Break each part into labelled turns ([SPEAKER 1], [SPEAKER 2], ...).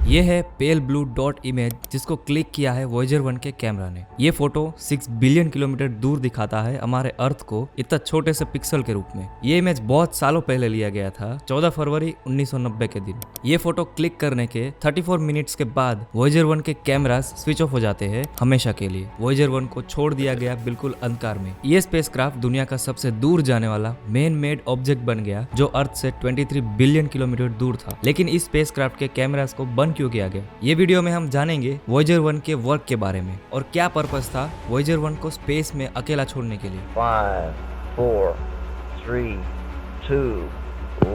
[SPEAKER 1] ये है pale blue dot image जिसको क्लिक किया है वॉयेजर 1 के कैमरा ने। ये फोटो 6 बिलियन किलोमीटर दूर दिखाता है हमारे अर्थ को इतना छोटे से पिक्सल के रूप में। ये इमेज बहुत सालों पहले लिया गया था, 14 फरवरी 1990 के दिन। ये फोटो क्लिक करने के 34 मिनट्स के बाद वॉयेजर 1 के कैमरास स्विच ऑफ हो जाते हैं हमेशा के लिए। वॉयेजर 1 को छोड़ दिया गया बिल्कुल अंधकार में। ये स्पेसक्राफ्ट दुनिया का सबसे दूर जाने वाला मैन मेड ऑब्जेक्ट बन गया जो अर्थ से 23 बिलियन किलोमीटर दूर था। लेकिन इस स्पेसक्राफ्ट के कैमरास को बंद क्यों किया गया? ये वीडियो में हम जानेंगे वॉयेजर 1 के वर्क के बारे में और क्या पर्पस था वॉयेजर 1 को स्पेस में अकेला छोड़ने के लिए।
[SPEAKER 2] 5, 4, 3, 2,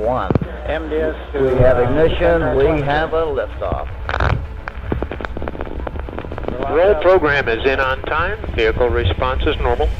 [SPEAKER 2] 1. MDS, we have ignition. We have a liftoff.
[SPEAKER 3] Roll program is in on time. Vehicle response is normal.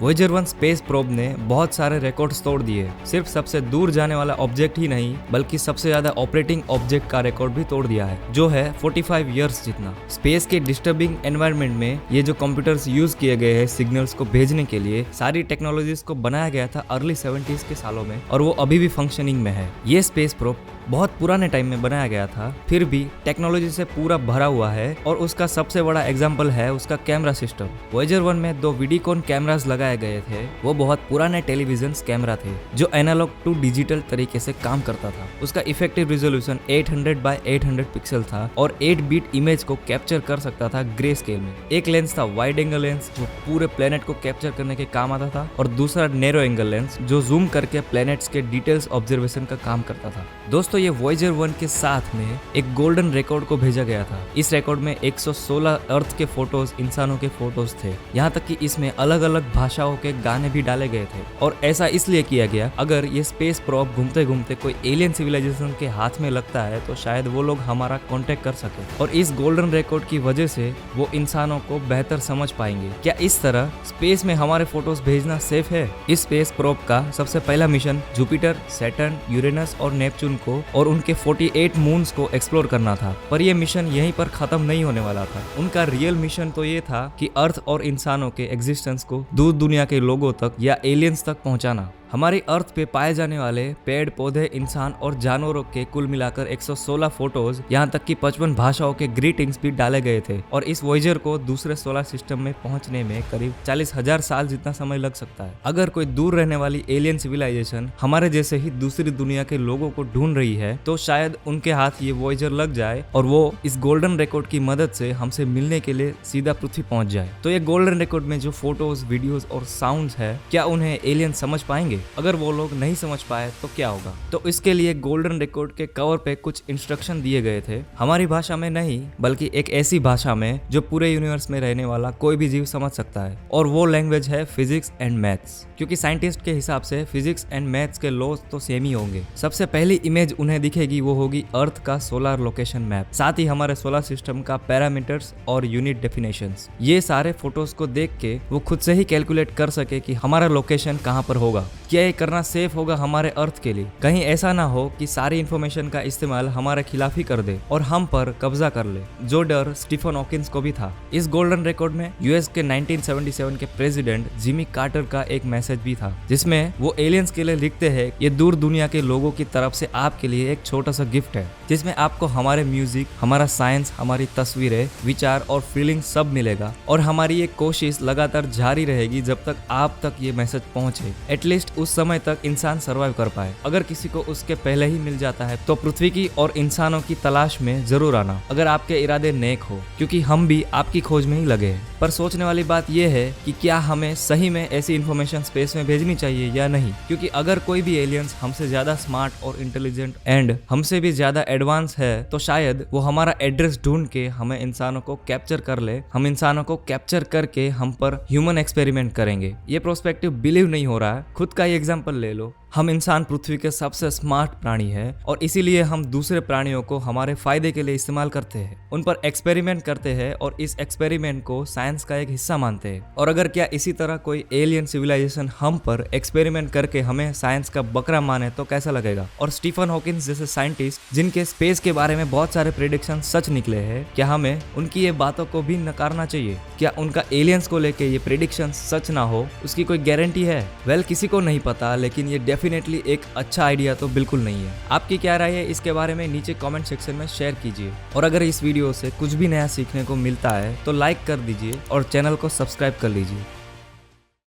[SPEAKER 1] Voyager 1 space probe ने बहुत सारे रिकॉर्ड्स तोड़ दिए। सिर्फ सबसे दूर जाने वाला ऑब्जेक्ट ही नहीं बल्कि सबसे ज्यादा ऑपरेटिंग ऑब्जेक्ट का रिकॉर्ड भी तोड़ दिया है, जो है 45 इयर्स जितना। स्पेस के डिस्टर्बिंग एनवायरनमेंट में ये जो कंप्यूटर्स यूज किए गए हैं सिग्नल्स को भेजने के लिए, सारी टेक्नोलॉजीज को बनाया गया था अर्ली 70s के सालों में और वो अभी भी फंक्शनिंग में है। ये स्पेस प्रोब बहुत पुराने टाइम में बनाया गया था, फिर भी टेक्नोलॉजी से पूरा भरा हुआ है और उसका सबसे बड़ा एग्जांपल है उसका कैमरा सिस्टम। वॉयेजर 1 में 2 वीडियोकॉन कैमरास लगाए गए थे। वो बहुत पुराने टेलीविजन कैमरा थे जो एनालॉग टू डिजिटल तरीके से काम करता था। उसका इफेक्टिव रिजोल्यूशन 800 बाय 800 पिक्सल था और 8 बीट इमेज को कैप्चर कर सकता था ग्रे स्केल में। एक लेंस था वाइड एंगल लेंस जो पूरे प्लेनेट को कैप्चर करने के काम आता था और दूसरा नैरो एंगल लेंस जो जूम करके प्लेनेट्स के डिटेल्स ऑब्जर्वेशन का काम करता था। दोस्तों, ये वॉयेजर 1 के साथ में एक गोल्डन रिकॉर्ड को भेजा गया था। इस रिकॉर्ड में 116 अर्थ के फोटोज, इंसानों के फोटोज थे। यहाँ तक कि इसमें अलग अलग भाषाओं के गाने भी डाले गए थे और ऐसा इसलिए किया गया, अगर ये स्पेस प्रोब घूमते घूमते कोई एलियन सिविलाइजेशन के हाथ में लगता है तो शायद वो लोग हमारा कांटेक्ट कर सके और इस गोल्डन रिकॉर्ड की वजह से वो इंसानों को बेहतर समझ पाएंगे। क्या इस तरह स्पेस में हमारे फोटोज भेजना सेफ है? इस स्पेस प्रोब का सबसे पहला मिशन जुपिटर, सैटर्न, यूरेनस और नेपच्यून को और उनके 48 मून्स को एक्सप्लोर करना था। पर यह मिशन यहीं पर खत्म नहीं होने वाला था। उनका रियल मिशन तो ये था कि अर्थ और इंसानों के एग्जिस्टेंस को दूर दुनिया के लोगों तक या एलियंस तक पहुंचाना। हमारी अर्थ पे पाए जाने वाले पेड़ पौधे, इंसान और जानवरों के कुल मिलाकर 116 फोटोज, यहाँ तक कि 55 भाषाओं के ग्रीटिंग्स भी डाले गए थे और इस वॉयेजर को दूसरे सोलर सिस्टम में पहुंचने में करीब 40,000 साल जितना समय लग सकता है। अगर कोई दूर रहने वाली एलियन सिविलाइजेशन हमारे जैसे ही दूसरी दुनिया के लोगों को ढूंढ रही है तो शायद उनके हाथ ये वॉयेजर लग जाए और वो इस गोल्डन रिकॉर्ड की मदद से हमसे मिलने के लिए सीधा पृथ्वी पहुंच जाए। तो ये गोल्डन रिकॉर्ड में जो फोटोज, वीडियोज और साउंड है, क्या उन्हें एलियन समझ पाएंगे? अगर वो लोग नहीं समझ पाए तो क्या होगा? तो इसके लिए गोल्डन रिकॉर्ड के कवर पे कुछ इंस्ट्रक्शन दिए गए थे, हमारी भाषा में नहीं बल्कि एक ऐसी भाषा में जो पूरे यूनिवर्स में रहने वाला कोई भी जीव समझ सकता है, और वो लैंग्वेज है फिजिक्स एंड मैथ्स। क्योंकि साइंटिस्ट के हिसाब से फिजिक्स एंड मैथ्स के लॉज तो सेम ही होंगे। सबसे पहली इमेज उन्हें दिखेगी वो होगी अर्थ का सोलर लोकेशन मैप, साथ ही हमारे सोलर सिस्टम का पैरामीटर्स और यूनिट डेफिनेशंस। ये सारे फोटोज को देख के वो खुद से ही कैलकुलेट कर सके कि हमारा लोकेशन कहाँ पर होगा। क्या ये करना सेफ होगा हमारे अर्थ के लिए? कहीं ऐसा ना हो कि सारी इंफॉर्मेशन का इस्तेमाल हमारे खिलाफ ही कर दे और हम पर कब्जा कर ले, जो डर स्टीफन हॉकिंस को भी था। इस गोल्डन रिकॉर्ड में यूएस के 1977 के प्रेसिडेंट जिमी कार्टर का एक मैसेज भी था, जिसमें वो एलियंस के लिए लिखते हैं, ये दूर दुनिया के लोगों की तरफ से आपके लिए एक छोटा सा गिफ्ट है जिसमें आपको हमारे म्यूजिक, हमारा साइंस, हमारी तस्वीरें, विचार और फीलिंग सब मिलेगा और हमारी ये कोशिश लगातार जारी रहेगी जब तक आप तक ये मैसेज पहुंचे। एटलीस्ट उस समय तक इंसान सरवाइव कर पाए। अगर किसी को उसके पहले ही मिल जाता है तो पृथ्वी की और इंसानों की तलाश में जरूर आना, अगर आपके इरादे नेक हो, क्योंकि हम भी आपकी खोज में ही लगे हैं। पर सोचने वाली बात यह है कि क्या हमें सही में ऐसी इंफॉर्मेशन स्पेस में भेजनी चाहिए या नहीं? क्योंकि अगर कोई भी एलियंस हमसे ज्यादा स्मार्ट और इंटेलिजेंट एंड हमसे भी ज्यादा एडवांस है तो शायद वो हमारा एड्रेस ढूंढ के हमें इंसानों को कैप्चर कर ले। हम इंसानों को कैप्चर करके हम पर ह्यूमन एक्सपेरिमेंट करेंगे। ये प्रोस्पेक्टिव बिलीव नहीं हो रहा है। खुद का ही एग्जाम्पल ले लो। हम इंसान पृथ्वी के सबसे स्मार्ट प्राणी है और इसीलिए हम दूसरे प्राणियों को हमारे फायदे के लिए इस्तेमाल करते हैं, उन पर एक्सपेरिमेंट करते हैं और इस एक्सपेरिमेंट को साइंस का एक हिस्सा मानते हैं। और अगर क्या इसी तरह कोई एलियन सिविलाइजेशन हम पर एक्सपेरिमेंट करके हमें साइंस का बकरा माने तो कैसा लगेगा? और स्टीफन हॉकिंस जैसे साइंटिस्ट जिनके स्पेस के बारे में बहुत सारे प्रेडिक्शन सच निकले हैं, क्या हमें उनकी ये बातों को भी नकारना चाहिए? क्या उनका एलियंस को लेके ये प्रेडिक्शन सच ना हो उसकी कोई गारंटी है? वेल, किसी को नहीं पता, लेकिन ये डेफिनेटली एक अच्छा आइडिया तो बिल्कुल नहीं है। आपकी क्या राय है इसके बारे में नीचे कमेंट सेक्शन में शेयर कीजिए। और अगर इस वीडियो से कुछ भी नया सीखने को मिलता है तो लाइक कर दीजिए और चैनल को सब्सक्राइब कर लीजिए।